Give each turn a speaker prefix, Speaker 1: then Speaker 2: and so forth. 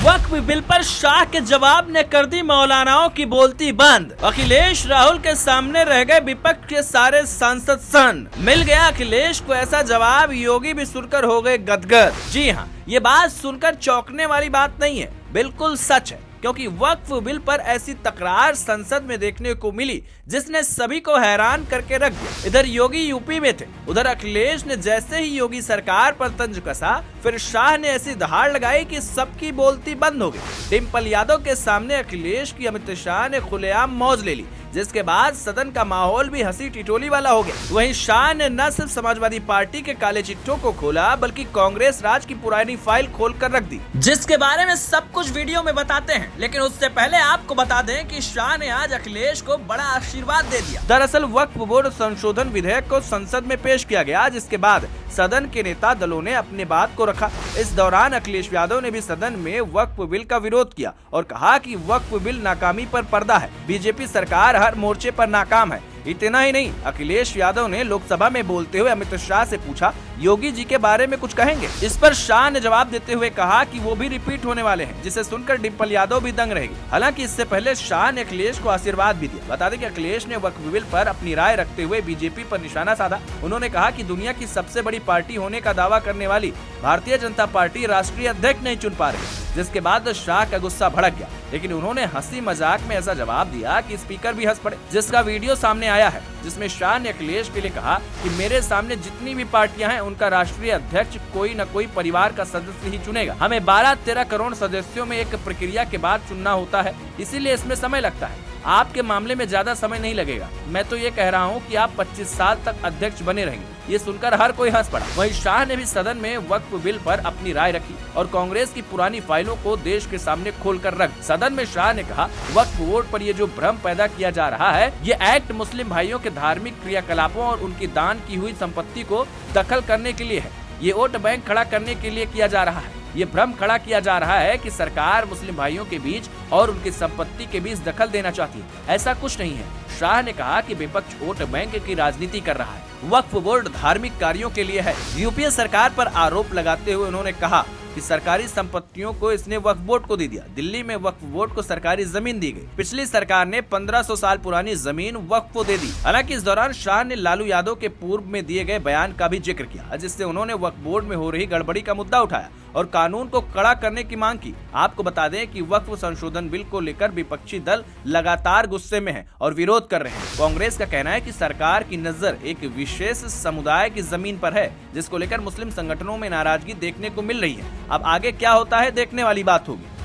Speaker 1: वक्फ bill पर शाह के जवाब ने कर दी मौलानाओं की बोलती बंद। अखिलेश राहुल के सामने रह गए विपक्ष के सारे सांसद सन। मिल गया अखिलेश को ऐसा जवाब, योगी भी सुनकर हो गए गदगद। जी हाँ, ये बात सुनकर चौंकने वाली बात नहीं है, बिल्कुल सच है, क्योंकि वक्फ बिल पर ऐसी तकरार संसद में देखने को मिली जिसने सभी को हैरान करके रख दिया। इधर योगी यूपी में थे, उधर अखिलेश ने जैसे ही योगी सरकार पर तंज कसा, फिर शाह ने ऐसी दहाड़ लगाई कि सबकी बोलती बंद हो गई। डिम्पल यादव के सामने अखिलेश की अमित शाह ने खुलेआम मौज ले ली, जिसके बाद सदन का माहौल भी हंसी टिटोली वाला हो गया। वहीं शाह ने न सिर्फ समाजवादी पार्टी के काले चिट्ठों को खोला, बल्कि कांग्रेस राज की पुरानी फाइल खोल कर रख दी, जिसके बारे में सब कुछ वीडियो में बताते हैं। लेकिन उससे पहले आपको बता दें कि शाह ने आज अखिलेश को बड़ा आशीर्वाद दे दिया। दरअसल वक्फ बोर्ड संशोधन विधेयक को संसद में पेश किया गया, जिसके बाद सदन के नेता दलों ने अपनी बात को रखा। इस दौरान अखिलेश यादव ने भी सदन में वक्फ बिल का विरोध किया और कहा कि वक्फ बिल नाकामी पर पर्दा है, बीजेपी सरकार हर मोर्चे पर नाकाम है। इतना ही नहीं, अखिलेश यादव ने लोकसभा में बोलते हुए अमित शाह से पूछा, योगी जी के बारे में कुछ कहेंगे? इस पर शाह ने जवाब देते हुए कहा कि वो भी रिपीट होने वाले हैं, जिसे सुनकर डिम्पल यादव भी दंग रहेगी। हालांकि इससे पहले शाह ने अखिलेश को आशीर्वाद भी दिया। बता दें कि अखिलेश ने वक्फ बिल पर अपनी राय रखते हुए बीजेपी पर निशाना साधा। उन्होंने कहा कि दुनिया की सबसे बड़ी पार्टी होने का दावा करने वाली भारतीय जनता पार्टी राष्ट्रीय अध्यक्ष नहीं चुन पा रही, जिसके बाद शाह का गुस्सा भड़क गया। लेकिन उन्होंने हंसी मजाक में ऐसा जवाब दिया कि स्पीकर भी हंस पड़े, जिसका वीडियो सामने आया है, जिसमें शाह ने अखिलेश के लिए कहा कि मेरे सामने जितनी भी पार्टियां हैं, उनका राष्ट्रीय अध्यक्ष कोई न कोई परिवार का सदस्य ही चुनेगा। हमें 12-13 करोड़ सदस्यों में एक प्रक्रिया के बाद चुनना होता है, इसीलिए इसमें समय लगता है। आपके मामले में ज्यादा समय नहीं लगेगा। मैं तो ये कह रहा हूँ कि आप 25 साल तक अध्यक्ष बने रहेंगे। ये सुनकर हर कोई हंस पड़ा। वहीं शाह ने भी सदन में वक्फ बिल पर अपनी राय रखी और कांग्रेस की पुरानी फाइलों को देश के सामने खोलकर रख। सदन में शाह ने कहा, वक्फ बोर्ड पर ये जो भ्रम पैदा किया जा रहा है, ये एक्ट मुस्लिम भाइयों के धार्मिक क्रियाकलापों और उनकी दान की हुई संपत्ति को दखल करने के लिए है। ये वोट बैंक खड़ा करने के लिए किया जा रहा है। ये भ्रम खड़ा किया जा रहा है कि सरकार मुस्लिम भाइयों के बीच और उनकी संपत्ति के बीच दखल देना चाहती है। ऐसा कुछ नहीं है। शाह ने कहा कि विपक्ष वोट बैंक की राजनीति कर रहा है। वक्फ बोर्ड धार्मिक कार्यों के लिए है। यूपीए सरकार पर आरोप लगाते हुए उन्होंने कहा कि सरकारी संपत्तियों को इसने वक्फ बोर्ड को दे दिया। दिल्ली में वक्फ बोर्ड को सरकारी जमीन दी गई। पिछली सरकार ने 1500 साल पुरानी जमीन वक्फ को दे दी। हालांकि इस दौरान शाह ने लालू यादव के पूर्व में दिए गए बयान का भी जिक्र किया, जिससे उन्होंने वक्फ बोर्ड में हो रही गड़बड़ी का मुद्दा उठाया और कानून को कड़ा करने की मांग की। आपको बता दें कि वक्फ संशोधन बिल को लेकर विपक्षी दल लगातार गुस्से में है और विरोध कर रहे हैं। कांग्रेस का कहना है कि सरकार की नजर एक विशेष समुदाय की जमीन पर है, जिसको लेकर मुस्लिम संगठनों में नाराजगी देखने को मिल रही है। अब आगे क्या होता है, देखने वाली बात होगी।